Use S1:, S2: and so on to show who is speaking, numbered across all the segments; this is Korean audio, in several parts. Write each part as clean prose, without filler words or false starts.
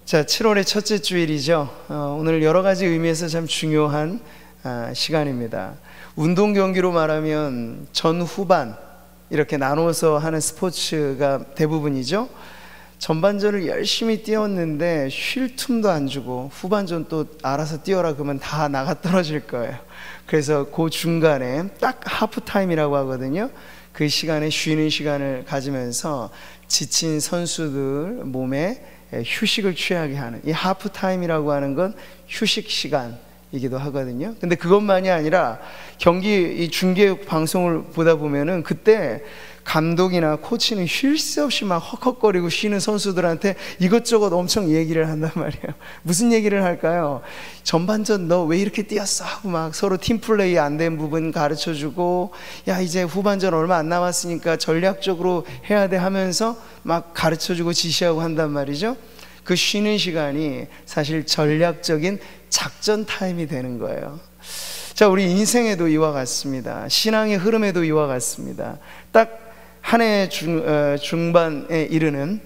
S1: 자, 7월의 첫째 주일이죠. 오늘 여러 가지 의미에서 참 중요한 시간입니다. 운동 경기로 말하면 전 후반 이렇게 나눠서 하는 스포츠가 대부분이죠. 전반전을 열심히 뛰었는데 쉴 틈도 안 주고 후반전 또 알아서 뛰어라 그러면 다 나가 떨어질 거예요. 그래서 그 중간에 딱 하프타임이라고 하거든요. 그 시간에 쉬는 시간을 가지면서 지친 선수들 몸에 휴식을 취하게 하는, 이 하프타임이라고 하는 건 휴식 시간이기도 하거든요. 근데 그것만이 아니라 경기 이 중계 방송을 보다 보면은 그때 감독이나 코치는 쉴 새 없이 막 헉헉거리고 쉬는 선수들한테 이것저것 엄청 얘기를 한단 말이에요. 무슨 얘기를 할까요? 전반전 너 왜 이렇게 뛰었어? 하고 막 서로 팀플레이 안 된 부분 가르쳐주고, 야 이제 후반전 얼마 안 남았으니까 전략적으로 해야 돼 하면서 막 가르쳐주고 지시하고 한단 말이죠. 그 쉬는 시간이 사실 전략적인 작전 타임이 되는 거예요. 자, 우리 인생에도 이와 같습니다. 신앙의 흐름에도 이와 같습니다. 딱 한 해 중반에 이르는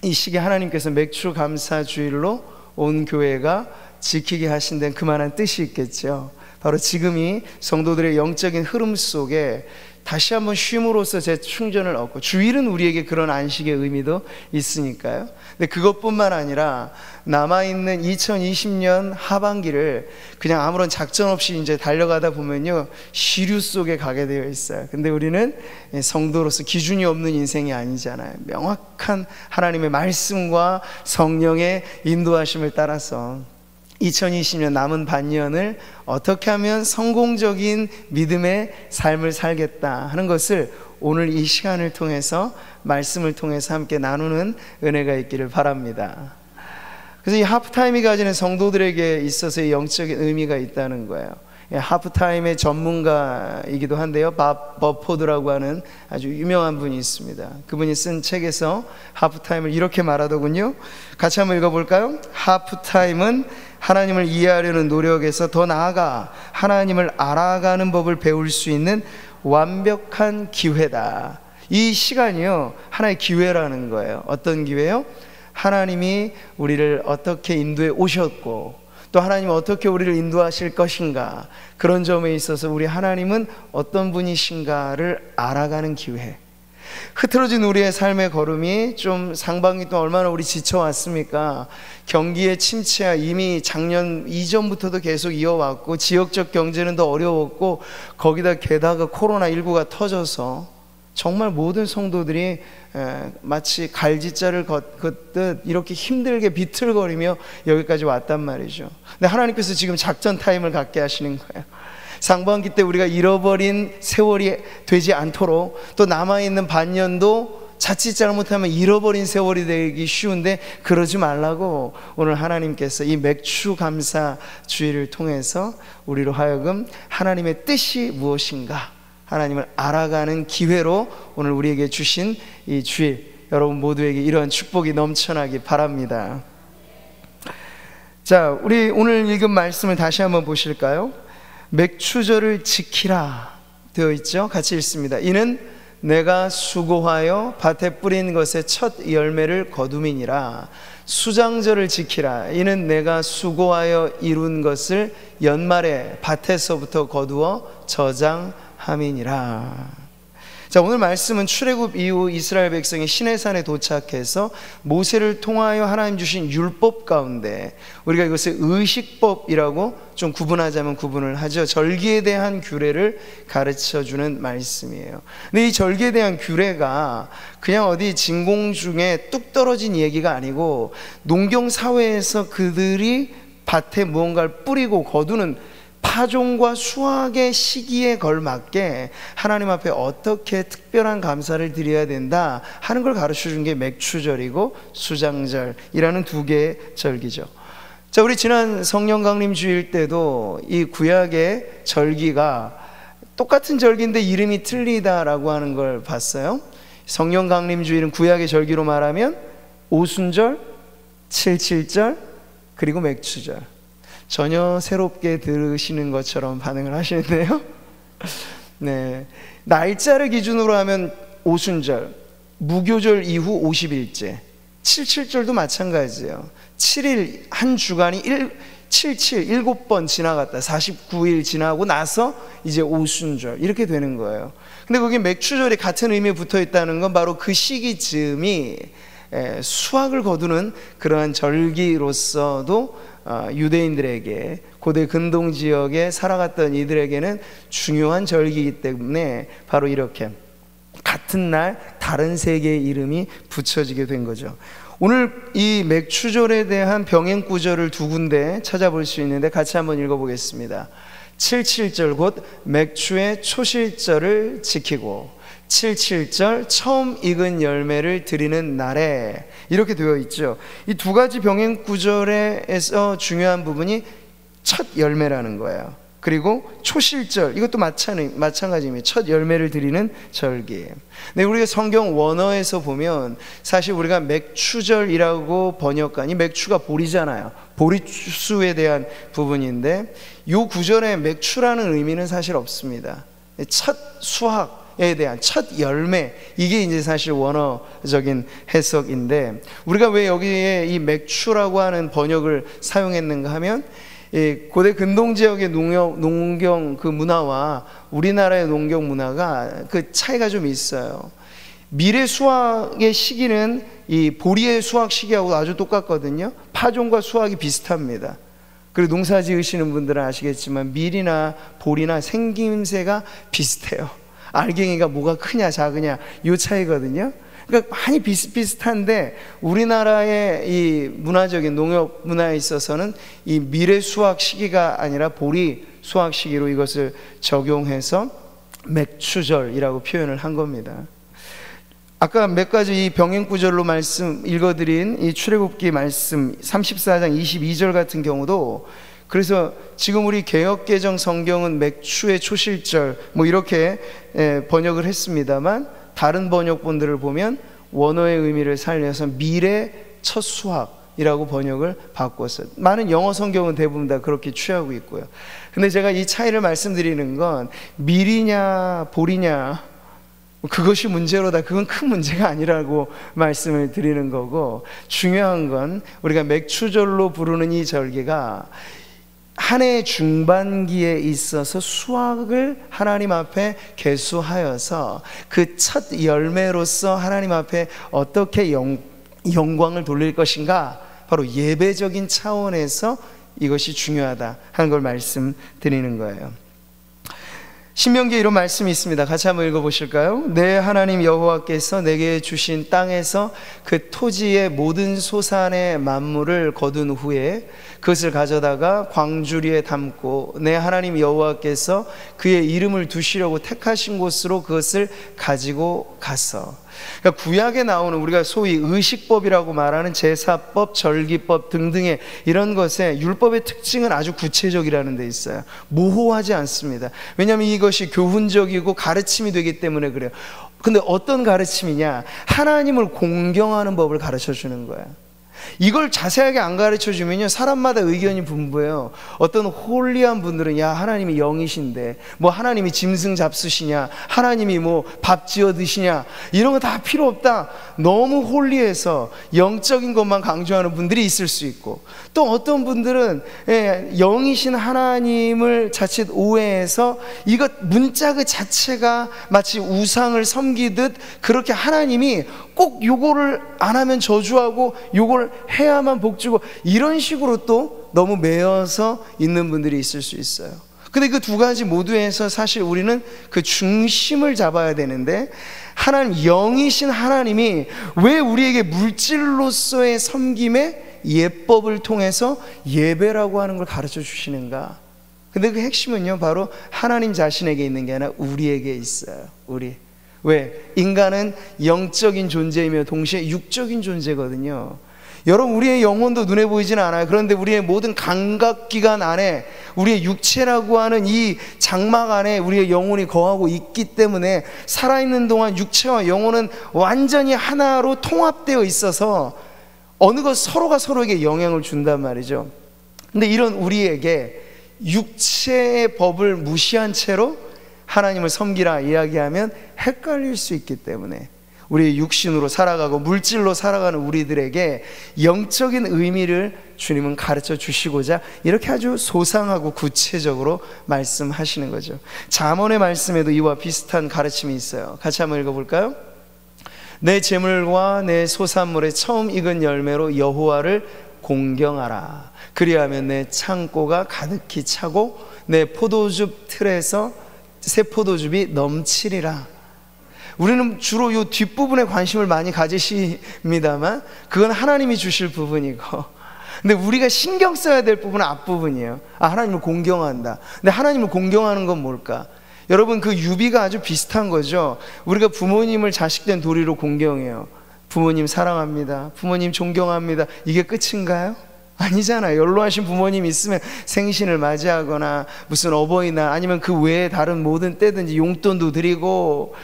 S1: 이 시기에 하나님께서 맥주 감사 주일로 온 교회가 지키게 하신 데는 그만한 뜻이 있겠죠. 바로 지금이 성도들의 영적인 흐름 속에 다시 한번 쉼으로써 재충전을 얻고, 주일은 우리에게 그런 안식의 의미도 있으니까요. 근데 그것뿐만 아니라 남아있는 2020년 하반기를 그냥 아무런 작전 없이 이제 달려가다 보면요, 시류 속에 가게 되어 있어요. 근데 우리는 성도로서 기준이 없는 인생이 아니잖아요. 명확한 하나님의 말씀과 성령의 인도하심을 따라서 2020년 남은 반년을 어떻게 하면 성공적인 믿음의 삶을 살겠다 하는 것을 오늘 이 시간을 통해서, 말씀을 통해서 함께 나누는 은혜가 있기를 바랍니다. 그래서 이 하프타임이 가지는 성도들에게 있어서의 영적인 의미가 있다는 거예요. 하프타임의 전문가이기도 한데요, 밥 버포드라고 하는 아주 유명한 분이 있습니다. 그분이 쓴 책에서 하프타임을 이렇게 말하더군요. 같이 한번 읽어볼까요? 하프타임은 하나님을 이해하려는 노력에서 더 나아가 하나님을 알아가는 법을 배울 수 있는 완벽한 기회다. 이 시간이요, 하나의 기회라는 거예요. 어떤 기회요? 하나님이 우리를 어떻게 인도해 오셨고, 또 하나님은 어떻게 우리를 인도하실 것인가, 그런 점에 있어서 우리 하나님은 어떤 분이신가를 알아가는 기회. 흐트러진 우리의 삶의 걸음이 좀 상반기 동안 얼마나 우리 지쳐왔습니까? 경기의 침체야 이미 작년 이전부터도 계속 이어왔고, 지역적 경제는 더 어려웠고, 거기다 게다가 코로나19가 터져서 정말 모든 성도들이 마치 갈지자를 걷듯 이렇게 힘들게 비틀거리며 여기까지 왔단 말이죠. 근데 하나님께서 지금 작전 타임을 갖게 하시는 거예요. 상반기 때 우리가 잃어버린 세월이 되지 않도록, 또 남아있는 반년도 자칫 잘못하면 잃어버린 세월이 되기 쉬운데 그러지 말라고 오늘 하나님께서 이 맥주 감사 주일을 통해서 우리로 하여금 하나님의 뜻이 무엇인가, 하나님을 알아가는 기회로 오늘 우리에게 주신 이 주일, 여러분 모두에게 이러한 축복이 넘쳐나기 바랍니다. 자, 우리 오늘 읽은 말씀을 다시 한번 보실까요? 맥추절을 지키라 되어 있죠. 같이 읽습니다. 이는 내가 수고하여 밭에 뿌린 것의 첫 열매를 거둠이니라. 수장절을 지키라. 이는 내가 수고하여 이룬 것을 연말에 밭에서부터 거두어 저장함이니라. 자, 오늘 말씀은 출애굽 이후 이스라엘 백성이 시내산에 도착해서 모세를 통하여 하나님 주신 율법 가운데, 우리가 이것을 의식법이라고 좀 구분하자면 구분을 하죠. 절기에 대한 규례를 가르쳐주는 말씀이에요. 근데 이 절기에 대한 규례가 그냥 어디 진공 중에 뚝 떨어진 얘기가 아니고, 농경 사회에서 그들이 밭에 무언가를 뿌리고 거두는 파종과 수확의 시기에 걸맞게 하나님 앞에 어떻게 특별한 감사를 드려야 된다 하는 걸 가르쳐준 게 맥추절이고 수장절이라는 두 개의 절기죠. 자, 우리 지난 성령 강림 주일 때도 이 구약의 절기가 똑같은 절기인데 이름이 틀리다라고 하는 걸 봤어요. 성령 강림 주일은 구약의 절기로 말하면 오순절, 칠칠절, 그리고 맥추절. 전혀 새롭게 들으시는 것처럼 반응을 하시는데요. 네, 날짜를 기준으로 하면 오순절, 무교절 이후 50일째, 77절도 마찬가지예요. 7일 한 주간이 77 7번 지나갔다. 49일 지나고 나서 이제 오순절 이렇게 되는 거예요. 근데 거기 맥추절이 같은 의미에 붙어 있다는 건 바로 그 시기쯤이 수확을 거두는 그러한 절기로서도 유대인들에게, 고대 근동 지역에 살아갔던 이들에게는 중요한 절기이기 때문에 바로 이렇게 같은 날 다른 세 개의 이름이 붙여지게 된 거죠. 오늘 이 맥추절에 대한 병행 구절을 두 군데 찾아볼 수 있는데 같이 한번 읽어보겠습니다. 77절 곧 맥추의 초실절을 지키고 77절 처음 익은 열매를 드리는 날에, 이렇게 되어 있죠. 이 두 가지 병행 구절에서 중요한 부분이 첫 열매라는 거예요. 그리고 초실절, 이것도 마찬가지입니다. 첫 열매를 드리는 절기. 네, 우리가 성경 원어에서 보면 사실 우리가 맥추절이라고 번역한, 이 맥추가 보리잖아요. 보리수에 대한 부분인데 이 구절에 맥추라는 의미는 사실 없습니다. 첫 수확에 대한 첫 열매, 이게 이제 사실 원어적인 해석인데, 우리가 왜 여기에 이 맥추라고 하는 번역을 사용했는가 하면 고대 근동 지역의 농경 그 문화와 우리나라의 농경 문화가 그 차이가 좀 있어요. 밀의 수확의 시기는 이 보리의 수확 시기하고 아주 똑같거든요. 파종과 수확이 비슷합니다. 그리고 농사 지으시는 분들은 아시겠지만 밀이나 보리나 생김새가 비슷해요. 알갱이가 뭐가 크냐 작으냐 이 차이거든요. 그러니까 많이 비슷비슷한데 우리나라의 이 문화적인 농업 문화에 있어서는 이 밀의 수확 시기가 아니라 보리 수확 시기로 이것을 적용해서 맥추절이라고 표현을 한 겁니다. 아까 몇 가지 이 병행 구절로 말씀 읽어드린 이 출애굽기 말씀 34장 22절 같은 경우도, 그래서 지금 우리 개역개정 성경은 맥추의 초실절 뭐 이렇게 번역을 했습니다만 다른 번역본들을 보면 원어의 의미를 살려서 밀의 첫 수확이라고 번역을 바꿨어요. 많은 영어 성경은 대부분 다 그렇게 취하고 있고요. 근데 제가 이 차이를 말씀드리는 건 밀이냐 보리냐 그것이 문제로다, 그건 큰 문제가 아니라고 말씀을 드리는 거고, 중요한 건 우리가 맥추절로 부르는 이 절기가 한 해 중반기에 있어서 수확을 하나님 앞에 계수하여서 그 첫 열매로서 하나님 앞에 어떻게 영광을 돌릴 것인가, 바로 예배적인 차원에서 이것이 중요하다 하는 걸 말씀드리는 거예요. 신명기에 이런 말씀이 있습니다. 같이 한번 읽어보실까요? 내 하나님 여호와께서 내게 주신 땅에서 그 토지의 모든 소산의 만물을 거둔 후에 그것을 가져다가 광주리에 담고 내 하나님 여호와께서 그의 이름을 두시려고 택하신 곳으로 그것을 가지고 가서, 그러니까 구약에 나오는 우리가 소위 의식법이라고 말하는 제사법, 절기법 등등의 이런 것에 율법의 특징은 아주 구체적이라는 데 있어요. 모호하지 않습니다. 왜냐하면 이것이 교훈적이고 가르침이 되기 때문에 그래요. 근데 어떤 가르침이냐? 하나님을 공경하는 법을 가르쳐 주는 거야. 이걸 자세하게 안 가르쳐 주면요, 사람마다 의견이 분분해요. 어떤 홀리한 분들은 야, 하나님이 영이신데 뭐 하나님이 짐승 잡수시냐, 하나님이 뭐 밥 지어 드시냐, 이런 거 다 필요 없다, 너무 홀리해서 영적인 것만 강조하는 분들이 있을 수 있고, 또 어떤 분들은 영이신 하나님을 자칫 오해해서 이것 문자 그 자체가 마치 우상을 섬기듯 그렇게 하나님이 꼭 요거를 안 하면 저주하고 요걸 해야만 복주고, 이런 식으로 또 너무 매여서 있는 분들이 있을 수 있어요. 근데 그 두 가지 모두에서 사실 우리는 그 중심을 잡아야 되는데, 하나님, 영이신 하나님이 왜 우리에게 물질로서의 섬김의 예법을 통해서 예배라고 하는 걸 가르쳐 주시는가? 근데 그 핵심은요, 바로 하나님 자신에게 있는 게 아니라 우리에게 있어요. 우리. 왜? 인간은 영적인 존재이며 동시에 육적인 존재거든요. 여러분, 우리의 영혼도 눈에 보이지는 않아요. 그런데 우리의 모든 감각기관 안에, 우리의 육체라고 하는 이 장막 안에 우리의 영혼이 거하고 있기 때문에 살아있는 동안 육체와 영혼은 완전히 하나로 통합되어 있어서 어느 것 서로가 서로에게 영향을 준단 말이죠. 근데 이런 우리에게 육체의 법을 무시한 채로 하나님을 섬기라 이야기하면 헷갈릴 수 있기 때문에 우리의 육신으로 살아가고 물질로 살아가는 우리들에게 영적인 의미를 주님은 가르쳐 주시고자 이렇게 아주 소상하고 구체적으로 말씀하시는 거죠. 잠언의 말씀에도 이와 비슷한 가르침이 있어요. 같이 한번 읽어볼까요? 내 재물과 내 소산물의 처음 익은 열매로 여호와를 공경하라. 그리하면 내 창고가 가득히 차고 내 포도즙 틀에서 새 포도즙이 넘치리라. 우리는 주로 이 뒷부분에 관심을 많이 가지십니다만 그건 하나님이 주실 부분이고, 근데 우리가 신경 써야 될 부분은 앞부분이에요. 하나님을 공경한다. 근데 하나님을 공경하는 건 뭘까? 여러분, 그 유비가 아주 비슷한 거죠. 우리가 부모님을 자식된 도리로 공경해요. 부모님 사랑합니다, 부모님 존경합니다, 이게 끝인가요? 아니잖아요. 연로하신 부모님 있으면 생신을 맞이하거나 무슨 어버이날 아니면 그 외에 다른 모든 때든지 용돈도 드리고,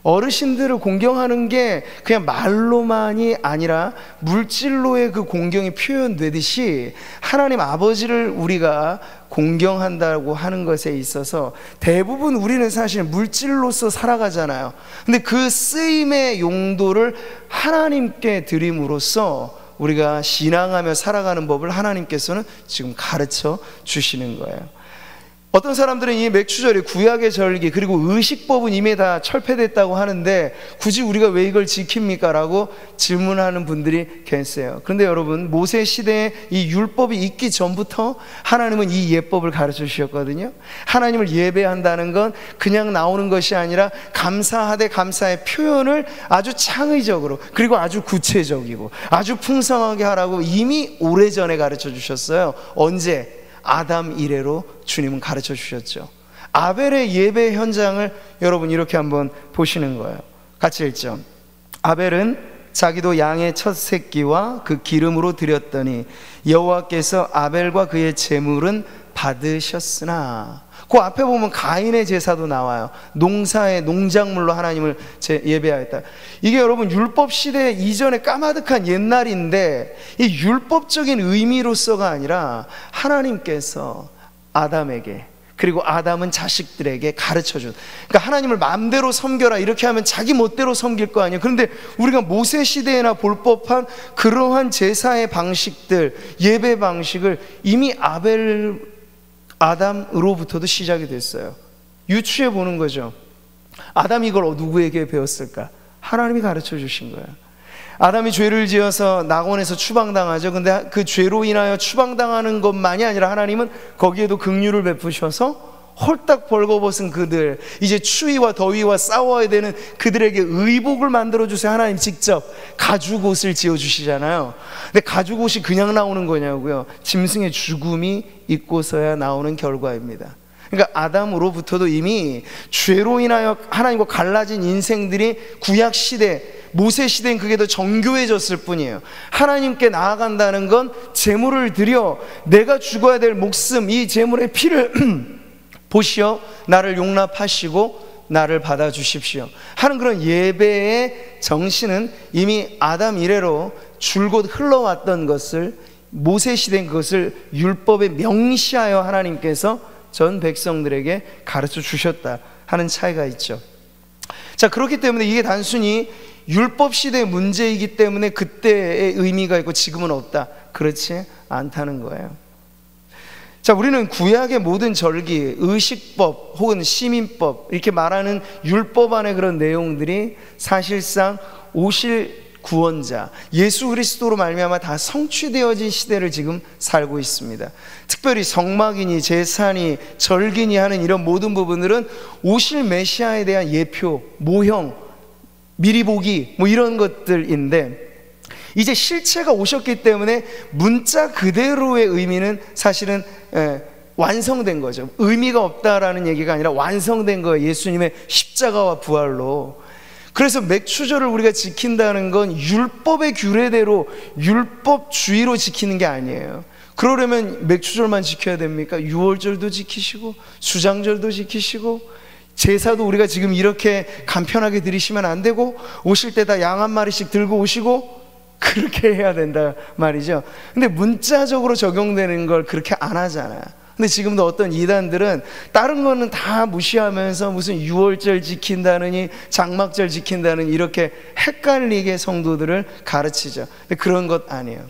S1: 어르신들을 공경하는 게 그냥 말로만이 아니라 물질로의 그 공경이 표현되듯이 하나님 아버지를 우리가 공경한다고 하는 것에 있어서 대부분 우리는 사실 물질로서 살아가잖아요. 근데 그 쓰임의 용도를 하나님께 드림으로써 우리가 신앙하며 살아가는 법을 하나님께서는 지금 가르쳐 주시는 거예요. 어떤 사람들은 이 맥추절이 구약의 절기 그리고 의식법은 이미 다 철폐됐다고 하는데 굳이 우리가 왜 이걸 지킵니까? 라고 질문하는 분들이 계세요. 그런데 여러분, 모세 시대에 이 율법이 있기 전부터 하나님은 이 예법을 가르쳐 주셨거든요. 하나님을 예배한다는 건 그냥 나오는 것이 아니라 감사하되 감사의 표현을 아주 창의적으로 그리고 아주 구체적이고 아주 풍성하게 하라고 이미 오래전에 가르쳐 주셨어요. 언제? 아담 이래로 주님은 가르쳐 주셨죠. 아벨의 예배 현장을 여러분 이렇게 한번 보시는 거예요. 같이 읽죠. 아벨은 자기도 양의 첫 새끼와 그 기름으로 드렸더니 여호와께서 아벨과 그의 제물은 받으셨으나, 그 앞에 보면 가인의 제사도 나와요. 농사의 농작물로 하나님을 예배하였다. 이게 여러분 율법 시대 이전에 까마득한 옛날인데, 이 율법적인 의미로서가 아니라 하나님께서 아담에게, 그리고 아담은 자식들에게 가르쳐준, 그러니까 하나님을 마음대로 섬겨라 이렇게 하면 자기 멋대로 섬길 거 아니에요. 그런데 우리가 모세 시대에나 볼 법한 그러한 제사의 방식들, 예배 방식을 이미 아담으로부터도 시작이 됐어요. 유추해 보는 거죠. 아담이 이걸 누구에게 배웠을까? 하나님이 가르쳐 주신 거예요. 아담이 죄를 지어서 낙원에서 추방당하죠. 근데 그 죄로 인하여 추방당하는 것만이 아니라 하나님은 거기에도 긍휼을 베푸셔서 홀딱 벌거벗은 그들, 이제 추위와 더위와 싸워야 되는 그들에게 의복을 만들어주세요. 하나님 직접 가죽옷을 지어주시잖아요. 근데 가죽옷이 그냥 나오는 거냐고요? 짐승의 죽음이 있고서야 나오는 결과입니다. 그러니까 아담으로부터도 이미 죄로 인하여 하나님과 갈라진 인생들이 구약시대, 모세시대엔 그게 더 정교해졌을 뿐이에요. 하나님께 나아간다는 건 제물을 드려 내가 죽어야 될 목숨, 이 제물의 피를 보시어 나를 용납하시고 나를 받아주십시오 하는 그런 예배의 정신은 이미 아담 이래로 줄곧 흘러왔던 것을, 모세시대인 그것을 율법에 명시하여 하나님께서 전 백성들에게 가르쳐 주셨다 하는 차이가 있죠. 자, 그렇기 때문에 이게 단순히 율법 시대의 문제이기 때문에 그때의 의미가 있고 지금은 없다, 그렇지 않다는 거예요. 자, 우리는 구약의 모든 절기, 의식법 혹은 시민법 이렇게 말하는 율법 안의 그런 내용들이 사실상 오실 구원자 예수 그리스도로 말미암아 다 성취되어진 시대를 지금 살고 있습니다. 특별히 성막이니 제사니 절기니 하는 이런 모든 부분들은 오실 메시아에 대한 예표, 모형, 미리 보기 이런 것들인데, 이제 실체가 오셨기 때문에 문자 그대로의 의미는 사실은 완성된 거죠. 의미가 없다라는 얘기가 아니라 완성된 거예요. 예수님의 십자가와 부활로. 그래서 맥추절을 우리가 지킨다는 건 율법의 규례대로 율법주의로 지키는 게 아니에요. 그러려면 맥추절만 지켜야 됩니까? 유월절도 지키시고 수장절도 지키시고 제사도 우리가 지금 이렇게 간편하게 드리시면 안 되고, 오실 때 다 양 한 마리씩 들고 오시고 그렇게 해야 된다 말이죠. 근데 문자적으로 적용되는 걸 그렇게 안 하잖아요. 근데 지금도 어떤 이단들은 다른 거는 다 무시하면서 무슨 유월절 지킨다느니 장막절 지킨다느니 이렇게 헷갈리게 성도들을 가르치죠. 근데 그런 것 아니에요.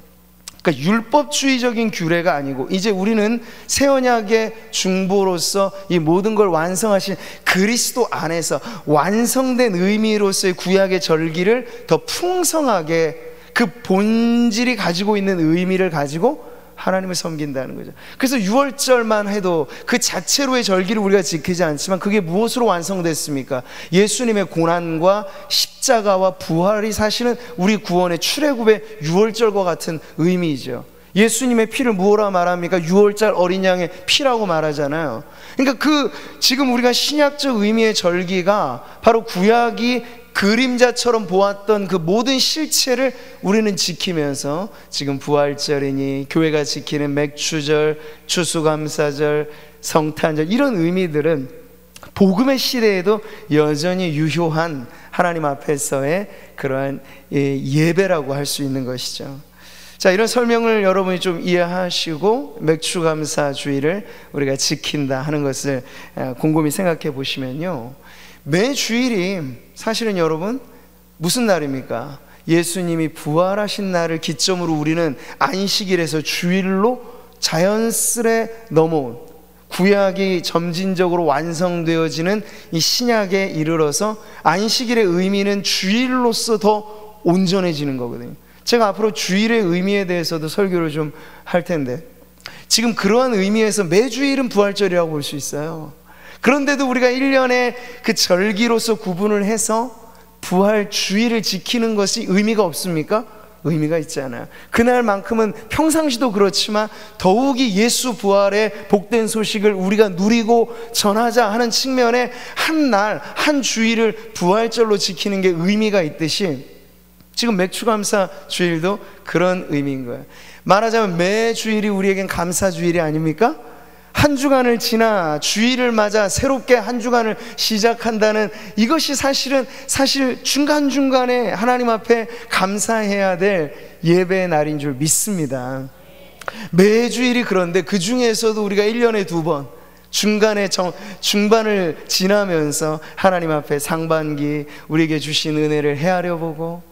S1: 그러니까 율법주의적인 규례가 아니고 이제 우리는 새 언약의 중보로서 이 모든 걸 완성하신 그리스도 안에서 완성된 의미로서의 구약의 절기를 더 풍성하게 그 본질이 가지고 있는 의미를 가지고 하나님을 섬긴다는 거죠. 그래서 6월절만 해도 그 자체로의 절기를 우리가 지키지 않지만 그게 무엇으로 완성됐습니까? 예수님의 고난과 십자가와 부활이 사실은 우리 구원의 출애굽의 6월절과 같은 의미이죠. 예수님의 피를 무엇라 말합니까? 6월절 어린 양의 피라고 말하잖아요. 그러니까 지금 우리가 신약적 의미의 절기가 바로 구약이 그림자처럼 보았던 그 모든 실체를 우리는 지키면서 지금 부활절이니 교회가 지키는 맥추절, 추수감사절, 성탄절 이런 의미들은 복음의 시대에도 여전히 유효한 하나님 앞에서의 그러한 예배라고 할 수 있는 것이죠. 자, 이런 설명을 여러분이 좀 이해하시고 맥추감사주의를 우리가 지킨다 하는 것을 곰곰이 생각해 보시면요, 매 주일이 사실은 여러분 무슨 날입니까? 예수님이 부활하신 날을 기점으로 우리는 안식일에서 주일로 자연스레 넘어온 구약이 점진적으로 완성되어지는 이 신약에 이르러서 안식일의 의미는 주일로서 더 온전해지는 거거든요. 제가 앞으로 주일의 의미에 대해서도 설교를 좀 할 텐데 지금 그러한 의미에서 매주일은 부활절이라고 볼 수 있어요. 그런데도 우리가 1년에 그 절기로서 구분을 해서 부활 주일을 지키는 것이 의미가 없습니까? 의미가 있잖아요. 그날만큼은 평상시도 그렇지만 더욱이 예수 부활의 복된 소식을 우리가 누리고 전하자 하는 측면에 한 날, 한 주일을 부활절로 지키는 게 의미가 있듯이 지금 맥추감사 주일도 그런 의미인 거예요. 말하자면 매 주일이 우리에겐 감사 주일이 아닙니까? 한 주간을 지나 주일을 맞아 새롭게 한 주간을 시작한다는 이것이 사실 중간중간에 하나님 앞에 감사해야 될 예배의 날인 줄 믿습니다. 매주일이 그런데 그 중에서도 우리가 1년에 2번 중반을 지나면서 하나님 앞에 상반기 우리에게 주신 은혜를 헤아려 보고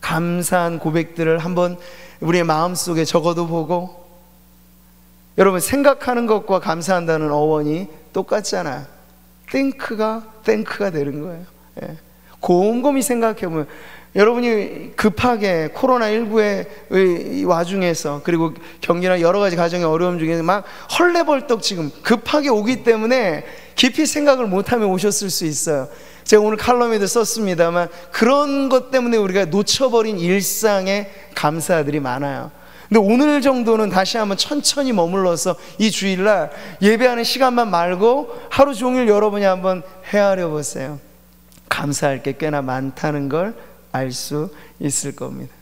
S1: 감사한 고백들을 한번 우리의 마음속에 적어도 보고, 여러분 생각하는 것과 감사한다는 어원이 똑같잖아요. think가 되는 거예요. 예. 곰곰이 생각해보면 여러분이 급하게 코로나19의 와중에서 그리고 경기나 여러 가지 가정의 어려움 중에서 막 헐레벌떡 지금 급하게 오기 때문에 깊이 생각을 못하며 오셨을 수 있어요. 제가 오늘 칼럼에도 썼습니다만 그런 것 때문에 우리가 놓쳐버린 일상의 감사들이 많아요. 근데 오늘 정도는 다시 한번 천천히 머물러서 이 주일날 예배하는 시간만 말고 하루 종일 여러분이 한번 헤아려 보세요. 감사할 게 꽤나 많다는 걸 알 수 있을 겁니다.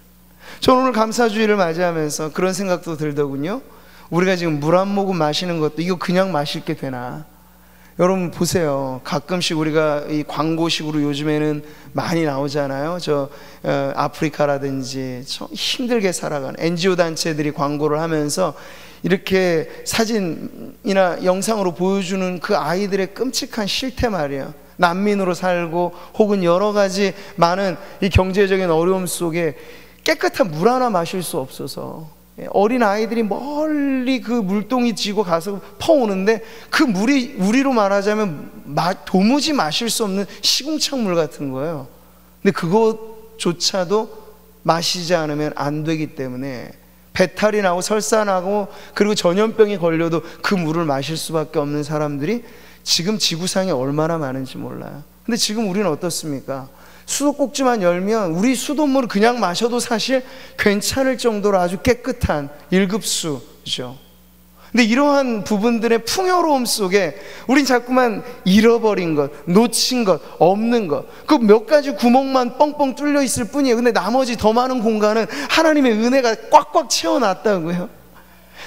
S1: 저는 오늘 감사주일을 맞이하면서 그런 생각도 들더군요. 우리가 지금 물 한 모금 마시는 것도 이거 그냥 마실 게 되나? 여러분 보세요. 가끔씩 우리가 이 광고식으로 요즘에는 많이 나오잖아요. 아프리카라든지 힘들게 살아가는 NGO 단체들이 광고를 하면서 이렇게 사진이나 영상으로 보여주는 그 아이들의 끔찍한 실태 말이에요. 난민으로 살고 혹은 여러 가지 많은 이 경제적인 어려움 속에 깨끗한 물 하나 마실 수 없어서 어린 아이들이 멀리 그 물동이 지고 가서 퍼오는데 그 물이 우리로 말하자면 도무지 마실 수 없는 시궁창물 같은 거예요. 근데 그것조차도 마시지 않으면 안 되기 때문에 배탈이 나고 설사나고 그리고 전염병이 걸려도 그 물을 마실 수밖에 없는 사람들이 지금 지구상에 얼마나 많은지 몰라요. 근데 지금 우리는 어떻습니까? 수도꼭지만 열면 우리 수돗물을 그냥 마셔도 사실 괜찮을 정도로 아주 깨끗한 1급수죠. 근데 이러한 부분들의 풍요로움 속에 우린 자꾸만 잃어버린 것, 놓친 것, 없는 것, 그 몇 가지 구멍만 뻥뻥 뚫려 있을 뿐이에요. 근데 나머지 더 많은 공간은 하나님의 은혜가 꽉꽉 채워놨다고요.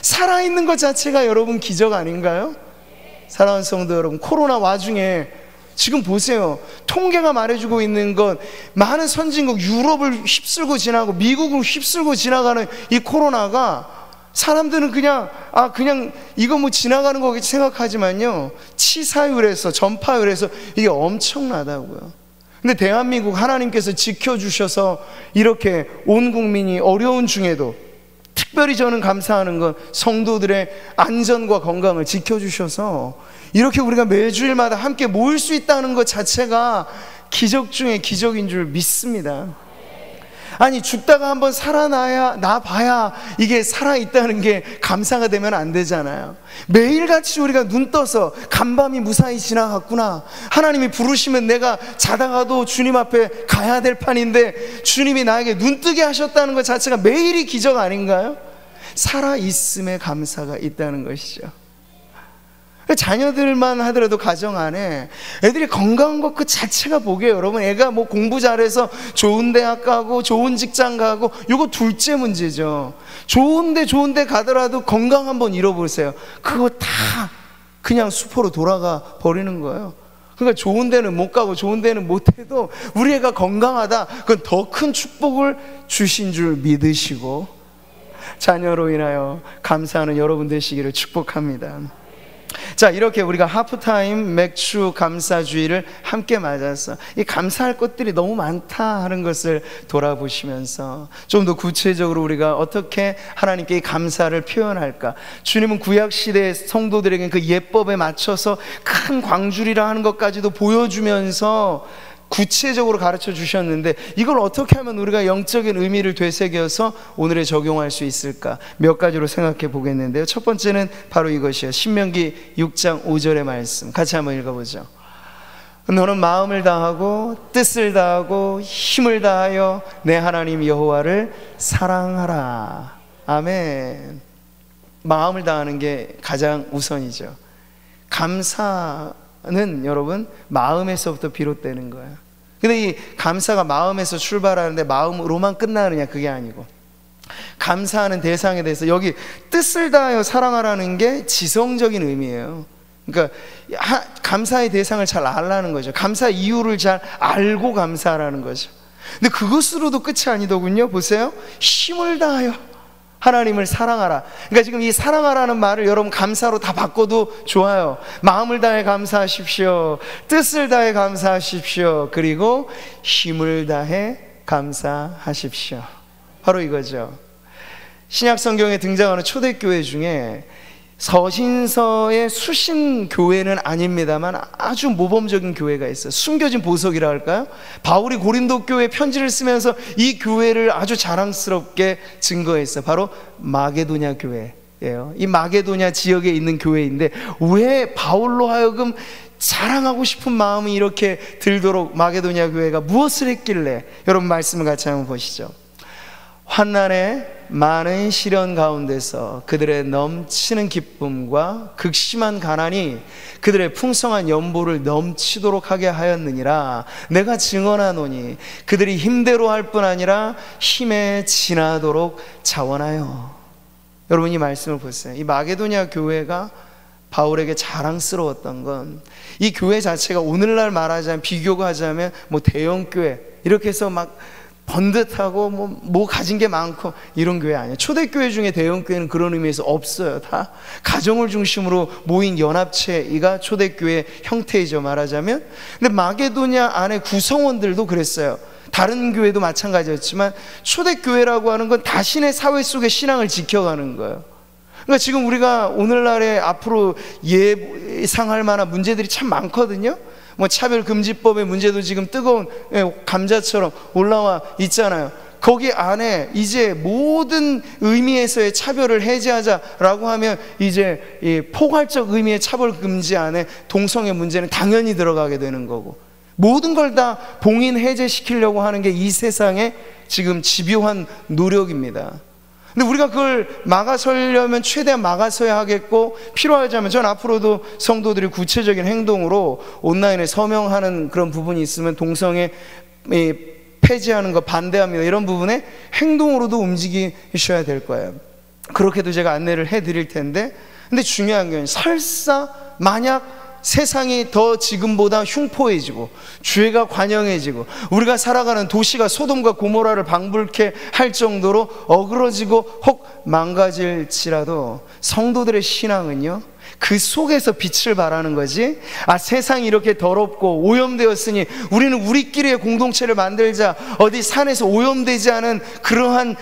S1: 살아있는 것 자체가 여러분 기적 아닌가요? 사랑하는 성도 여러분, 코로나 와중에 지금 보세요. 통계가 말해주고 있는 건 많은 선진국 유럽을 휩쓸고 지나고 미국을 휩쓸고 지나가는 이 코로나가 사람들은 그냥 이거 뭐 지나가는 거겠지 생각하지만요, 치사율에서 전파율에서 이게 엄청나다고요. 근데 대한민국 하나님께서 지켜주셔서 이렇게 온 국민이 어려운 중에도, 특별히 저는 감사하는 건 성도들의 안전과 건강을 지켜주셔서 이렇게 우리가 매주일마다 함께 모일 수 있다는 것 자체가 기적 중에 기적인 줄 믿습니다. 아니, 죽다가 한번 살아나 봐야 이게 살아있다는 게 감사가 되면 안 되잖아요. 매일같이 우리가 눈 떠서 간밤이 무사히 지나갔구나, 하나님이 부르시면 내가 자다가도 주님 앞에 가야 될 판인데 주님이 나에게 눈 뜨게 하셨다는 것 자체가 매일이 기적 아닌가요? 살아있음에 감사가 있다는 것이죠. 자녀들만 하더라도 가정 안에 애들이 건강한 것 그 자체가 복이에요. 여러분, 애가 뭐 공부 잘해서 좋은 대학 가고 좋은 직장 가고 이거 둘째 문제죠. 좋은데 가더라도 건강 한번 잃어보세요. 그거 다 그냥 수포로 돌아가 버리는 거예요. 그러니까 좋은 데는 못 가고 좋은 데는 못 해도 우리 애가 건강하다, 그건 더 큰 축복을 주신 줄 믿으시고 자녀로 인하여 감사하는 여러분 되시기를 축복합니다. 자, 이렇게 우리가 하프타임 맥주 감사주의를 함께 맞아서 이 감사할 것들이 너무 많다 하는 것을 돌아보시면서 좀 더 구체적으로 우리가 어떻게 하나님께 이 감사를 표현할까, 주님은 구약시대 성도들에게 그 예법에 맞춰서 큰 광주리라 하는 것까지도 보여주면서 구체적으로 가르쳐 주셨는데, 이걸 어떻게 하면 우리가 영적인 의미를 되새겨서 오늘에 적용할 수 있을까, 몇 가지로 생각해 보겠는데요. 첫 번째는 바로 이것이에요. 신명기 6장 5절의 말씀 같이 한번 읽어보죠. 너는 마음을 다하고 뜻을 다하고 힘을 다하여 내 하나님 여호와를 사랑하라. 아멘. 마음을 다하는 게 가장 우선이죠. 감사는 여러분 마음에서부터 비롯되는 거예요. 근데 이 감사가 마음에서 출발하는데 마음으로만 끝나느냐, 그게 아니고 감사하는 대상에 대해서 여기 뜻을 다하여 사랑하라는 게 지성적인 의미예요. 그러니까 감사의 대상을 잘 알라는 거죠. 감사 이유를 잘 알고 감사하라는 거죠. 근데 그것으로도 끝이 아니더군요. 보세요. 힘을 다하여 하나님을 사랑하라. 그러니까 지금 이 사랑하라는 말을 여러분 감사로 다 바꿔도 좋아요. 마음을 다해 감사하십시오, 뜻을 다해 감사하십시오, 그리고 힘을 다해 감사하십시오. 바로 이거죠. 신약 성경에 등장하는 초대교회 중에 서신서의 수신교회는 아닙니다만 아주 모범적인 교회가 있어요. 숨겨진 보석이라 할까요? 바울이 고린도 교회 편지를 쓰면서 이 교회를 아주 자랑스럽게 증거했어요. 바로 마게도냐 교회예요. 이 마게도냐 지역에 있는 교회인데 왜 바울로 하여금 자랑하고 싶은 마음이 이렇게 들도록 마게도냐 교회가 무엇을 했길래, 여러분 말씀을 같이 한번 보시죠. 환난의 많은 시련 가운데서 그들의 넘치는 기쁨과 극심한 가난이 그들의 풍성한 연보를 넘치도록 하게 하였느니라. 내가 증언하노니 그들이 힘대로 할 뿐 아니라 힘에 지나도록 자원하여. 여러분 이 말씀을 보세요. 이 마게도냐 교회가 바울에게 자랑스러웠던 건 이 교회 자체가 오늘날 말하자면, 비교가 하자면 뭐 대형교회 이렇게 해서 막 번듯하고 뭐 가진 게 많고 이런 교회 아니에요. 초대교회 중에 대형교회는 그런 의미에서 없어요. 다 가정을 중심으로 모인 연합체가 초대교회 형태이죠, 말하자면. 근데 마게도냐 안에 구성원들도 그랬어요. 다른 교회도 마찬가지였지만 초대교회라고 하는 건 자신의 사회 속의 신앙을 지켜가는 거예요. 그러니까 지금 우리가 오늘날에 앞으로 예상할 만한 문제들이 참 많거든요. 뭐 차별금지법의 문제도 지금 뜨거운 감자처럼 올라와 있잖아요. 거기 안에 이제 모든 의미에서의 차별을 해제하자라고 하면 이제 이 포괄적 의미의 차별금지 안에 동성애 문제는 당연히 들어가게 되는 거고, 모든 걸 다 봉인 해제시키려고 하는 게 이 세상의 지금 집요한 노력입니다. 근데 우리가 그걸 막아서려면 최대한 막아서야 하겠고, 필요하자면 전 앞으로도 성도들이 구체적인 행동으로 온라인에 서명하는 그런 부분이 있으면 동성애 폐지하는 거 반대합니다, 이런 부분에 행동으로도 움직이셔야 될 거예요. 그렇게도 제가 안내를 해드릴 텐데, 근데 중요한 건 설사 만약 세상이 더 지금보다 흉포해지고 죄가 관영해지고 우리가 살아가는 도시가 소돔과 고모라를 방불케 할 정도로 어그러지고 혹 망가질지라도 성도들의 신앙은요, 그 속에서 빛을 발하는 거지. 세상이 이렇게 더럽고 오염되었으니 우리는 우리끼리의 공동체를 만들자, 어디 산에서 오염되지 않은 그러한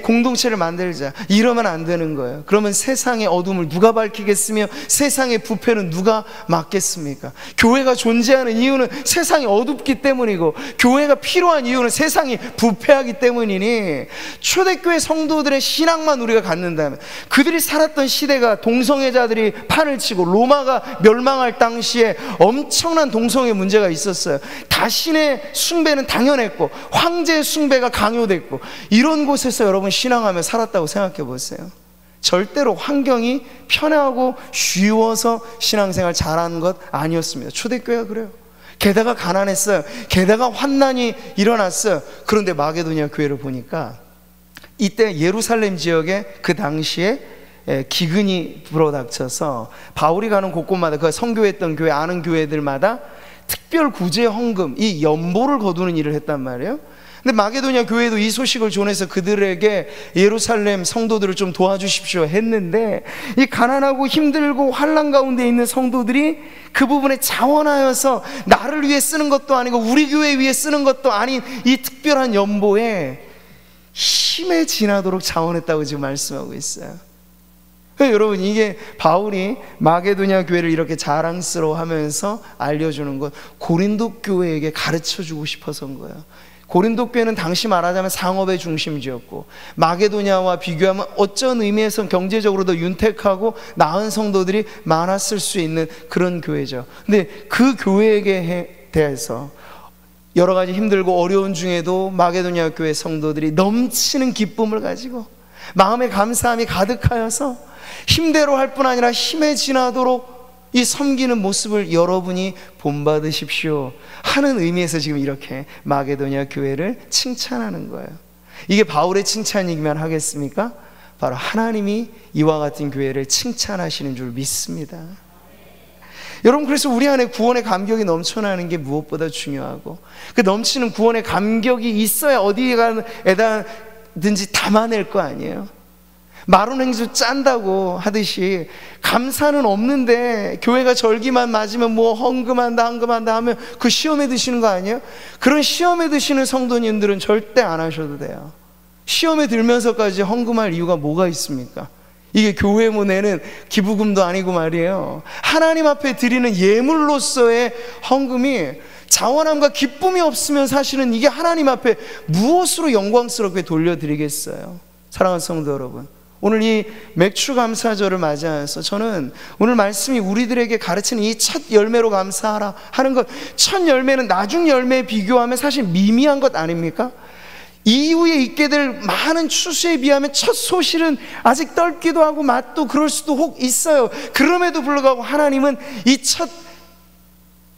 S1: 공동체를 만들자, 이러면 안 되는 거예요. 그러면 세상의 어둠을 누가 밝히겠으며 세상의 부패는 누가 막겠습니까? 교회가 존재하는 이유는 세상이 어둡기 때문이고, 교회가 필요한 이유는 세상이 부패하기 때문이니, 초대교회 성도들의 신앙만 우리가 갖는다면, 그들이 살았던 시대가 동성애자들이 판을 치고 로마가 멸망할 당시에 엄청난 동성애 문제가 있었어요. 다신의 숭배는 당연했고 황제의 숭배가 강요됐고, 이런 곳에서 여러분 신앙하며 살았다고 생각해 보세요. 절대로 환경이 편하고 쉬워서 신앙생활 잘하는 것 아니었습니다. 초대교회가 그래요. 게다가 가난했어요. 게다가 환난이 일어났어요. 그런데 마게도냐 교회를 보니까 이때 예루살렘 지역에 그 당시에 기근이 불어닥쳐서 바울이 가는 곳곳마다 그 선교했던 교회, 아는 교회들마다 특별 구제 헌금, 이 연보를 거두는 일을 했단 말이에요. 근데 마게도냐 교회도 이 소식을 전해서 그들에게 예루살렘 성도들을 좀 도와주십시오 했는데, 이 가난하고 힘들고 환난 가운데 있는 성도들이 그 부분에 자원하여서 나를 위해 쓰는 것도 아니고 우리 교회 위해 쓰는 것도 아닌 이 특별한 연보에 힘에 지나도록 자원했다고 지금 말씀하고 있어요. 여러분, 이게 바울이 마게도냐 교회를 이렇게 자랑스러워하면서 알려주는 것, 고린도 교회에게 가르쳐주고 싶어서인 거예요. 고린도 교회는 당시 말하자면 상업의 중심지였고, 마게도냐와 비교하면 어쩐 의미에서 경제적으로 더 윤택하고 나은 성도들이 많았을 수 있는 그런 교회죠. 근데 그 교회에게 대해서 여러 가지 힘들고 어려운 중에도 마게도냐 교회 성도들이 넘치는 기쁨을 가지고 마음의 감사함이 가득하여서 힘대로 할 뿐 아니라 힘에 지나도록 이 섬기는 모습을 여러분이 본받으십시오 하는 의미에서 지금 이렇게 마게도냐 교회를 칭찬하는 거예요. 이게 바울의 칭찬이기만 하겠습니까? 바로 하나님이 이와 같은 교회를 칭찬하시는 줄 믿습니다. 여러분, 그래서 우리 안에 구원의 감격이 넘쳐나는 게 무엇보다 중요하고, 그 넘치는 구원의 감격이 있어야 어디에든지 담아낼 거 아니에요. 마른 행주 짠다고 하듯이 감사는 없는데 교회가 절기만 맞으면 뭐 헌금한다 하면 그 시험에 드시는 거 아니에요? 그런 시험에 드시는 성도님들은 절대 안 하셔도 돼요. 시험에 들면서까지 헌금할 이유가 뭐가 있습니까? 이게 교회 문에는 기부금도 아니고 말이에요. 하나님 앞에 드리는 예물로서의 헌금이 자원함과 기쁨이 없으면 사실은 이게 하나님 앞에 무엇으로 영광스럽게 돌려드리겠어요? 사랑하는 성도 여러분, 오늘 이 맥주 감사절을 맞이하여서 저는 오늘 말씀이 우리들에게 가르치는 이 첫 열매로 감사하라 하는 것, 첫 열매는 나중 열매에 비교하면 사실 미미한 것 아닙니까? 이후에 있게 될 많은 추수에 비하면 첫 소실은 아직 떫기도 하고 맛도 그럴 수도 혹 있어요. 그럼에도 불구하고 하나님은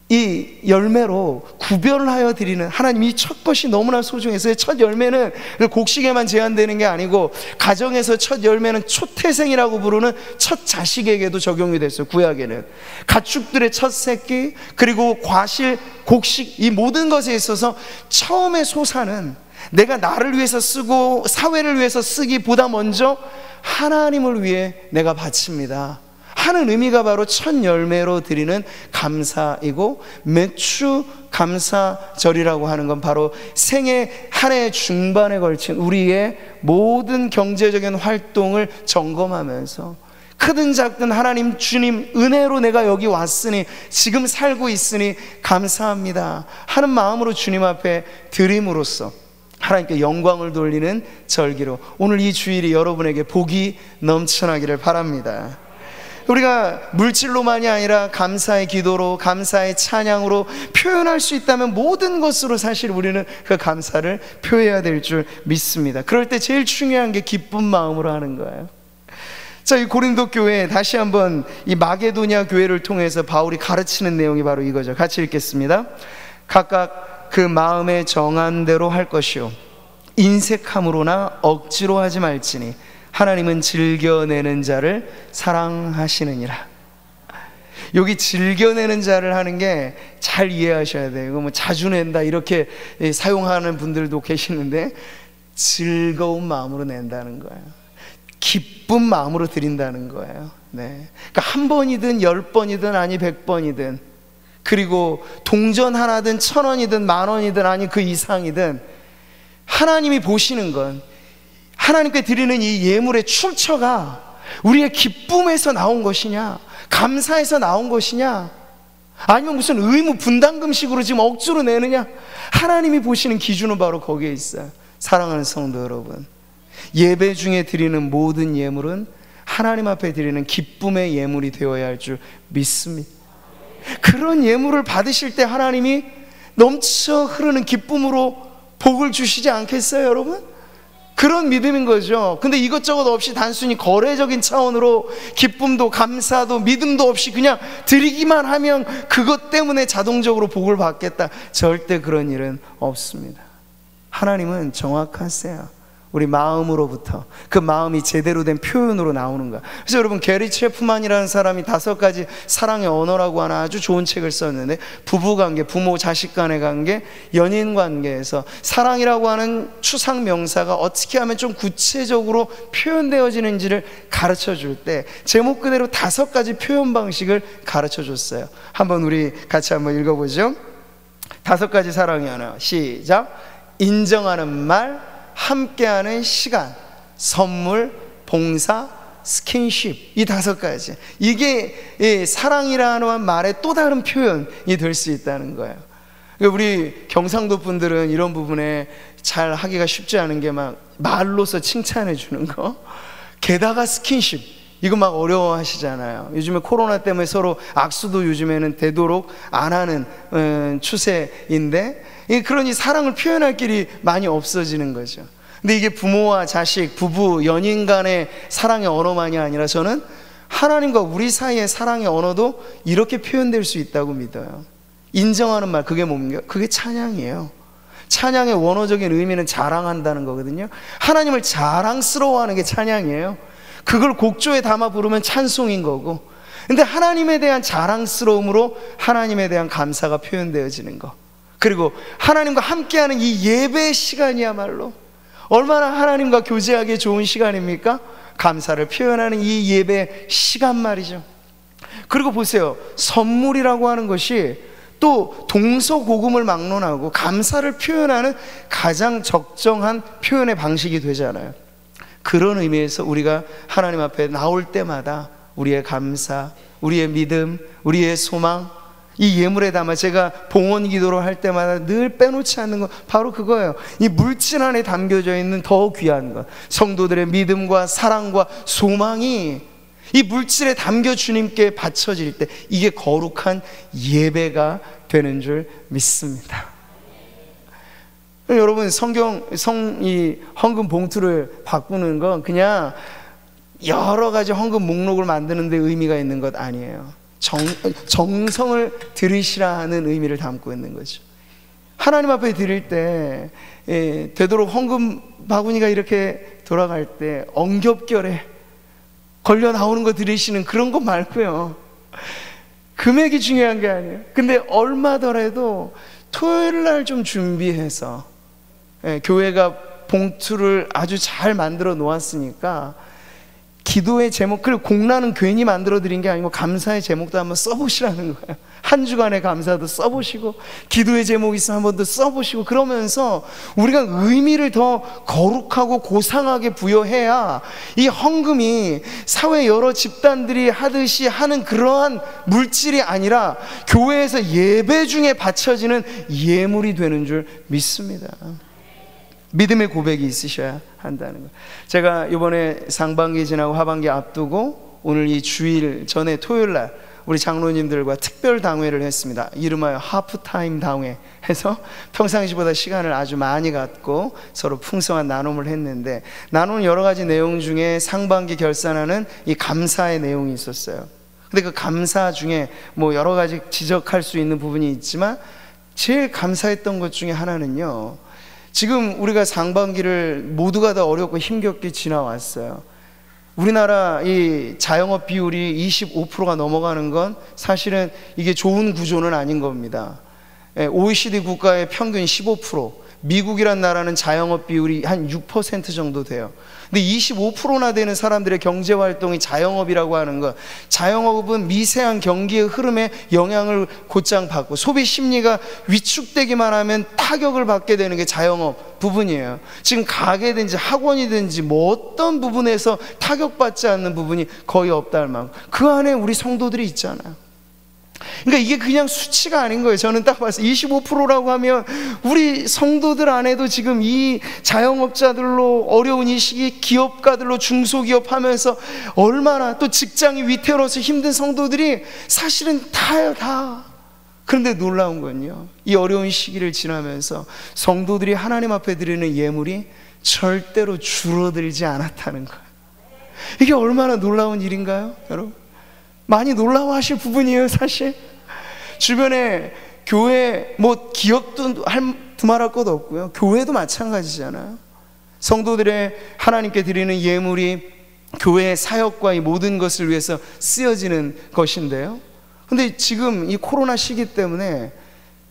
S1: 이 열매로 구별하여 드리는, 하나님 이 첫 것이 너무나 소중해서 첫 열매는 곡식에만 제한되는 게 아니고 가정에서 첫 열매는 초태생이라고 부르는 첫 자식에게도 적용이 됐어요. 구약에는 가축들의 첫 새끼, 그리고 과실, 곡식, 이 모든 것에 있어서 처음의 소사는 내가 나를 위해서 쓰고 사회를 위해서 쓰기보다 먼저 하나님을 위해 내가 바칩니다 하는 의미가 바로 첫 열매로 드리는 감사이고, 맥주 감사절이라고 하는 건 바로 생애 한 해 중반에 걸친 우리의 모든 경제적인 활동을 점검하면서 크든 작든 하나님 주님 은혜로 내가 여기 왔으니 지금 살고 있으니 감사합니다 하는 마음으로 주님 앞에 드림으로써 하나님께 영광을 돌리는 절기로 오늘 이 주일이 여러분에게 복이 넘쳐나기를 바랍니다. 우리가 물질로만이 아니라 감사의 기도로, 감사의 찬양으로 표현할 수 있다면 모든 것으로 사실 우리는 그 감사를 표해야 될 줄 믿습니다. 그럴 때 제일 중요한 게 기쁜 마음으로 하는 거예요. 자, 이 고린도 교회 다시 한번 이 마게도냐 교회를 통해서 바울이 가르치는 내용이 바로 이거죠. 같이 읽겠습니다. 각각 그 마음에 정한 대로 할 것이요 인색함으로나 억지로 하지 말지니 하나님은 즐겨내는 자를 사랑하시느니라. 여기 즐겨내는 자를 하는 게 잘 이해하셔야 돼요. 이거 뭐 자주 낸다 이렇게 사용하는 분들도 계시는데, 즐거운 마음으로 낸다는 거예요. 기쁜 마음으로 드린다는 거예요. 네. 그러니까 한 번이든 10번이든 아니 100번이든, 그리고 동전 하나든 1,000원이든 10,000원이든 아니 그 이상이든, 하나님이 보시는 건 하나님께 드리는 이 예물의 출처가 우리의 기쁨에서 나온 것이냐, 감사에서 나온 것이냐, 아니면 무슨 의무 분담금식으로 지금 억지로 내느냐. 하나님이 보시는 기준은 바로 거기에 있어요. 사랑하는 성도 여러분, 예배 중에 드리는 모든 예물은 하나님 앞에 드리는 기쁨의 예물이 되어야 할 줄 믿습니다. 그런 예물을 받으실 때 하나님이 넘쳐 흐르는 기쁨으로 복을 주시지 않겠어요, 여러분? 그런 믿음인 거죠. 근데 이것저것 없이 단순히 거래적인 차원으로 기쁨도 감사도 믿음도 없이 그냥 드리기만 하면 그것 때문에 자동적으로 복을 받겠다, 절대 그런 일은 없습니다. 하나님은 정확하세요. 우리 마음으로부터, 그 마음이 제대로 된 표현으로 나오는 거야. 그래서 여러분, 게리 체프만이라는 사람이 5가지 사랑의 언어라고 하는 아주 좋은 책을 썼는데, 부부관계, 부모 자식 간의 관계, 연인 관계에서 사랑이라고 하는 추상 명사가 어떻게 하면 좀 구체적으로 표현되어지는지를 가르쳐 줄 때 제목 그대로 5가지 표현 방식을 가르쳐 줬어요. 한번 우리 같이 한번 읽어보죠. 5가지 사랑의 언어, 시작. 인정하는 말, 함께하는 시간, 선물, 봉사, 스킨십, 이 5가지. 이게 사랑이라는 말의 또 다른 표현이 될 수 있다는 거예요. 우리 경상도 분들은 이런 부분에 잘 하기가 쉽지 않은 게 막 말로서 칭찬해 주는 거, 게다가 스킨십, 이거 막 어려워하시잖아요. 요즘에 코로나 때문에 서로 악수도 요즘에는 되도록 안 하는 추세인데, 그러니 사랑을 표현할 길이 많이 없어지는 거죠. 근데 이게 부모와 자식, 부부, 연인 간의 사랑의 언어만이 아니라 저는 하나님과 우리 사이의 사랑의 언어도 이렇게 표현될 수 있다고 믿어요. 인정하는 말, 그게 뭡니까? 그게 찬양이에요. 찬양의 원어적인 의미는 자랑한다는 거거든요. 하나님을 자랑스러워하는 게 찬양이에요. 그걸 곡조에 담아 부르면 찬송인 거고, 근데 하나님에 대한 자랑스러움으로 하나님에 대한 감사가 표현되어지는 거, 그리고 하나님과 함께하는 이 예배 시간이야말로 얼마나 하나님과 교제하기에 좋은 시간입니까? 감사를 표현하는 이 예배 시간 말이죠. 그리고 보세요, 선물이라고 하는 것이 또 동서고금을 막론하고 감사를 표현하는 가장 적정한 표현의 방식이 되잖아요. 그런 의미에서 우리가 하나님 앞에 나올 때마다 우리의 감사, 우리의 믿음, 우리의 소망, 이 예물에 담아, 제가 봉헌 기도를 할 때마다 늘 빼놓지 않는 것, 바로 그거예요. 이 물질 안에 담겨져 있는 더 귀한 것, 성도들의 믿음과 사랑과 소망이 이 물질에 담겨 주님께 바쳐질 때 이게 거룩한 예배가 되는 줄 믿습니다. 여러분, 이 헌금 봉투를 바꾸는 건 그냥 여러 가지 헌금 목록을 만드는 데 의미가 있는 것 아니에요. 정성을 들이시라 하는 의미를 담고 있는 거죠. 하나님 앞에 드릴 때 되도록 헌금 바구니가 이렇게 돌아갈 때 엉겹결에 걸려 나오는 거 들이시는 그런 거 말고요, 금액이 중요한 게 아니에요. 근데 얼마더라도 토요일 날 좀 준비해서, 교회가 봉투를 아주 잘 만들어 놓았으니까 기도의 제목, 그리고 공란은 괜히 만들어 드린 게 아니고 감사의 제목도 한번 써보시라는 거예요. 한 주간의 감사도 써보시고 기도의 제목이 있으면 한번 더 써보시고, 그러면서 우리가 의미를 더 거룩하고 고상하게 부여해야 이 헌금이 사회 여러 집단들이 하듯이 하는 그러한 물질이 아니라 교회에서 예배 중에 바쳐지는 예물이 되는 줄 믿습니다. 믿음의 고백이 있으셔야 한다는 것. 제가 이번에 상반기 지나고 하반기 앞두고 오늘 이 주일 전에 토요일 날 우리 장로님들과 특별 당회를 했습니다. 이름하여 하프타임 당회 해서 평상시보다 시간을 아주 많이 갖고 서로 풍성한 나눔을 했는데, 나누는 여러 가지 내용 중에 상반기 결산하는 이 감사의 내용이 있었어요. 근데 그 감사 중에 뭐 여러 가지 지적할 수 있는 부분이 있지만 제일 감사했던 것 중에 하나는요, 지금 우리가 상반기를 모두가 다 어렵고 힘겹게 지나왔어요. 우리나라 이 자영업 비율이 25%가 넘어가는 건 사실은 이게 좋은 구조는 아닌 겁니다. OECD 국가의 평균 15%, 미국이란 나라는 자영업 비율이 한 6% 정도 돼요. 근데 25%나 되는 사람들의 경제활동이 자영업이라고 하는 것, 자영업은 미세한 경기의 흐름에 영향을 곧장 받고 소비 심리가 위축되기만 하면 타격을 받게 되는 게 자영업 부분이에요. 지금 가게든지 학원이든지 뭐 어떤 부분에서 타격받지 않는 부분이 거의 없다 할 만큼 그 안에 우리 성도들이 있잖아요. 그러니까 이게 그냥 수치가 아닌 거예요. 저는 딱 봤을 때 25%라고 하면 우리 성도들 안에도 지금 이 자영업자들로 어려운 이 시기 기업가들로 중소기업 하면서 얼마나 또 직장이 위태로워서 힘든 성도들이 사실은 다예요, 다. 그런데 놀라운 건요, 이 어려운 시기를 지나면서 성도들이 하나님 앞에 드리는 예물이 절대로 줄어들지 않았다는 거예요. 이게 얼마나 놀라운 일인가요, 여러분? 많이 놀라워하실 부분이에요. 사실 주변에 교회 뭐 기업도 두말할 것도 없고요, 교회도 마찬가지잖아요. 성도들의 하나님께 드리는 예물이 교회의 사역과 이 모든 것을 위해서 쓰여지는 것인데요, 근데 지금 이 코로나 시기 때문에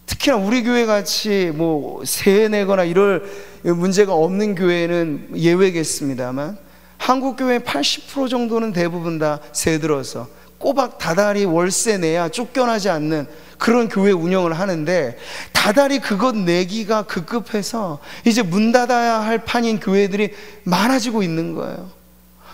S1: 특히나 우리 교회 같이 뭐 세해 내거나 이럴 문제가 없는 교회는 예외겠습니다만 한국 교회 80% 정도는 대부분 다 새 들어서 꼬박 다달이 월세 내야 쫓겨나지 않는 그런 교회 운영을 하는데, 다달이 그것 내기가 급급해서 이제 문 닫아야 할 판인 교회들이 많아지고 있는 거예요.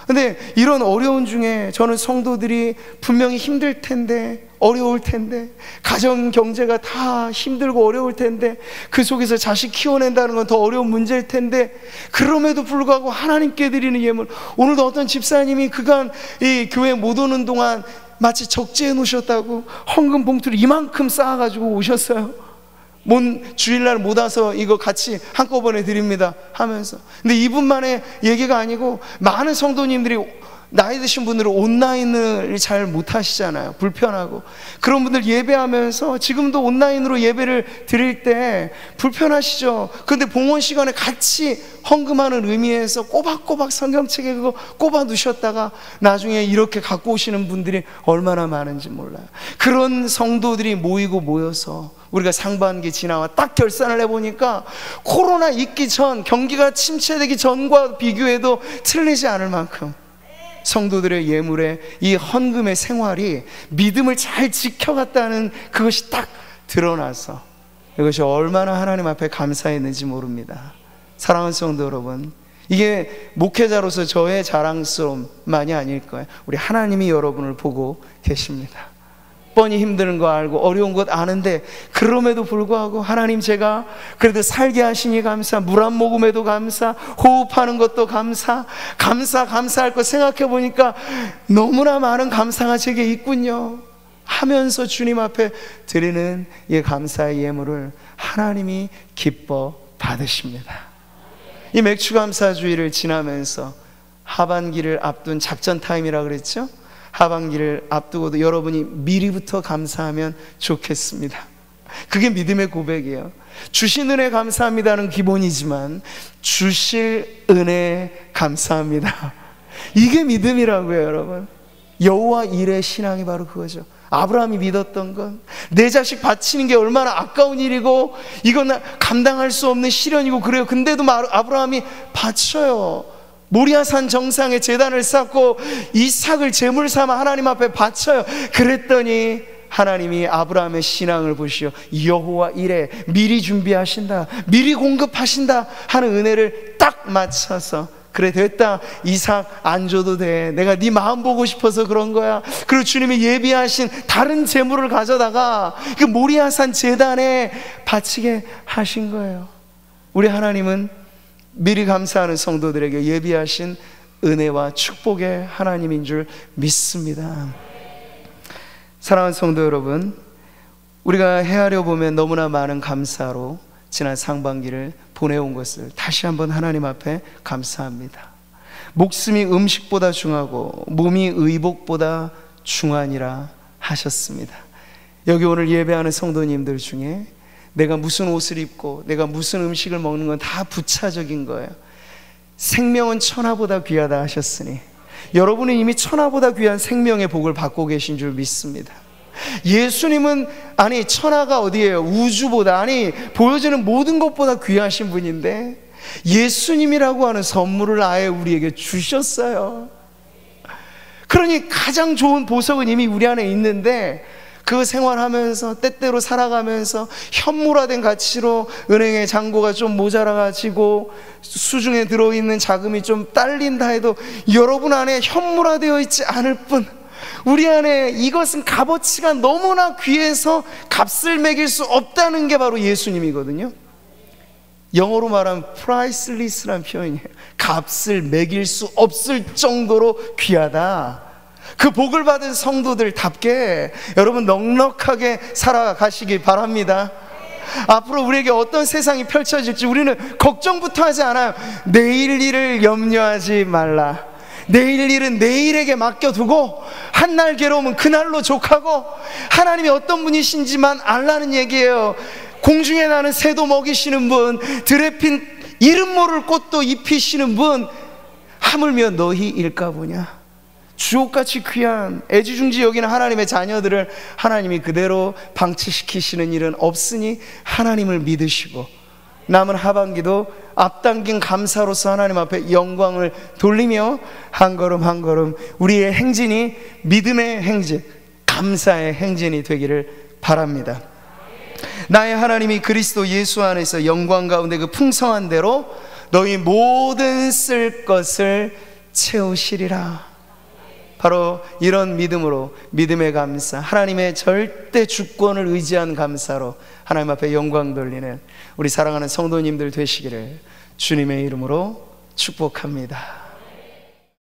S1: 근데 이런 어려운 중에 저는 성도들이 분명히 힘들 텐데, 어려울 텐데, 가정 경제가 다 힘들고 어려울 텐데, 그 속에서 자식 키워낸다는 건 더 어려운 문제일 텐데, 그럼에도 불구하고 하나님께 드리는 예물, 오늘도 어떤 집사님이 그간 이 교회 못 오는 동안 마치 적재해 놓으셨다고 헌금 봉투를 이만큼 쌓아가지고 오셨어요. 주일날 못 와서 이거 같이 한꺼번에 드립니다 하면서. 근데 이분만의 얘기가 아니고 많은 성도님들이, 나이 드신 분들은 온라인을 잘 못하시잖아요, 불편하고. 그런 분들 예배하면서 지금도 온라인으로 예배를 드릴 때 불편하시죠. 그런데 봉헌 시간에 같이 헌금하는 의미에서 꼬박꼬박 성경책에 그거 꼽아 두셨다가 나중에 이렇게 갖고 오시는 분들이 얼마나 많은지 몰라요. 그런 성도들이 모여서 우리가 상반기 지나와 딱 결산을 해보니까 코로나 있기 전, 경기가 침체되기 전과 비교해도 틀리지 않을 만큼 성도들의 예물에 이 헌금의 생활이 믿음을 잘 지켜갔다는 그것이 딱 드러나서 이것이 얼마나 하나님 앞에 감사했는지 모릅니다. 사랑하는 성도 여러분, 이게 목회자로서 저의 자랑스러움만이 아닐 거예요. 우리 하나님이 여러분을 보고 계십니다. 뻔히 힘든 거 알고 어려운 것 아는데 그럼에도 불구하고 하나님, 제가 그래도 살게 하시니 감사, 물 한 모금에도 감사, 호흡하는 것도 감사할 거 생각해 보니까 너무나 많은 감사가 제게 있군요 하면서 주님 앞에 드리는 이 감사의 예물을 하나님이 기뻐 받으십니다. 이 맥주감사주의를 지나면서 하반기를 앞둔 작전 타임이라 그랬죠? 하반기를 앞두고도 여러분이 미리부터 감사하면 좋겠습니다. 그게 믿음의 고백이에요. 주신 은혜 감사합니다는 기본이지만 주실 은혜 감사합니다, 이게 믿음이라고요. 여러분, 여호와 일의 신앙이 바로 그거죠. 아브라함이 믿었던 건 내 자식 바치는 게 얼마나 아까운 일이고 이건 감당할 수 없는 시련이고 그래요. 근데도 아브라함이 바쳐요. 모리아산 정상에 제단을 쌓고 이삭을 제물 삼아 하나님 앞에 바쳐요. 그랬더니 하나님이 아브라함의 신앙을 보시어 여호와 이래, 미리 준비하신다, 미리 공급하신다 하는 은혜를 딱 맞춰서, 그래 됐다, 이삭 안 줘도 돼, 내가 네 마음 보고 싶어서 그런 거야. 그리고 주님이 예비하신 다른 제물을 가져다가 그 모리아산 제단에 바치게 하신 거예요. 우리 하나님은 미리 감사하는 성도들에게 예비하신 은혜와 축복의 하나님인 줄 믿습니다. 사랑하는 성도 여러분, 우리가 헤아려 보면 너무나 많은 감사로 지난 상반기를 보내온 것을 다시 한번 하나님 앞에 감사합니다. 목숨이 음식보다 중하고 몸이 의복보다 중하니라 하셨습니다. 여기 오늘 예배하는 성도님들 중에 내가 무슨 옷을 입고 내가 무슨 음식을 먹는 건 다 부차적인 거예요. 생명은 천하보다 귀하다 하셨으니 여러분은 이미 천하보다 귀한 생명의 복을 받고 계신 줄 믿습니다. 예수님은 천하가 어디예요? 우주보다, 보여지는 모든 것보다 귀하신 분인데 예수님이라고 하는 선물을 아예 우리에게 주셨어요. 그러니 가장 좋은 보석은 이미 우리 안에 있는데, 그 생활하면서 때때로 살아가면서 현물화된 가치로 은행의 잔고가 좀 모자라가지고 수중에 들어있는 자금이 좀 딸린다 해도 여러분 안에 현물화되어 있지 않을 뿐, 우리 안에 이것은 값어치가 너무나 귀해서 값을 매길 수 없다는 게 바로 예수님이거든요. 영어로 말하면 priceless라는 표현이에요. 값을 매길 수 없을 정도로 귀하다. 그 복을 받은 성도들답게 여러분 넉넉하게 살아가시기 바랍니다. 앞으로 우리에게 어떤 세상이 펼쳐질지 우리는 걱정부터 하지 않아요. 내일 일을 염려하지 말라. 내일 일은 내일에게 맡겨두고 한날 괴로움은 그날로 족하고, 하나님이 어떤 분이신지만 알라는 얘기예요. 공중에 나는 새도 먹이시는 분, 들에 핀 이름 모를 꽃도 입히시는 분, 하물며 너희 일까보냐. 주옥같이 귀한 애지중지 여기는 하나님의 자녀들을 하나님이 그대로 방치시키시는 일은 없으니 하나님을 믿으시고, 남은 하반기도 앞당긴 감사로서 하나님 앞에 영광을 돌리며 한 걸음 한 걸음 우리의 행진이 믿음의 행진, 감사의 행진이 되기를 바랍니다. 나의 하나님이 그리스도 예수 안에서 영광 가운데 그 풍성한 대로 너희 모든 쓸 것을 채우시리라. 바로 이런 믿음으로, 믿음의 감사, 하나님의 절대 주권을 의지한 감사로 하나님 앞에 영광 돌리는 우리 사랑하는 성도님들 되시기를 주님의 이름으로 축복합니다.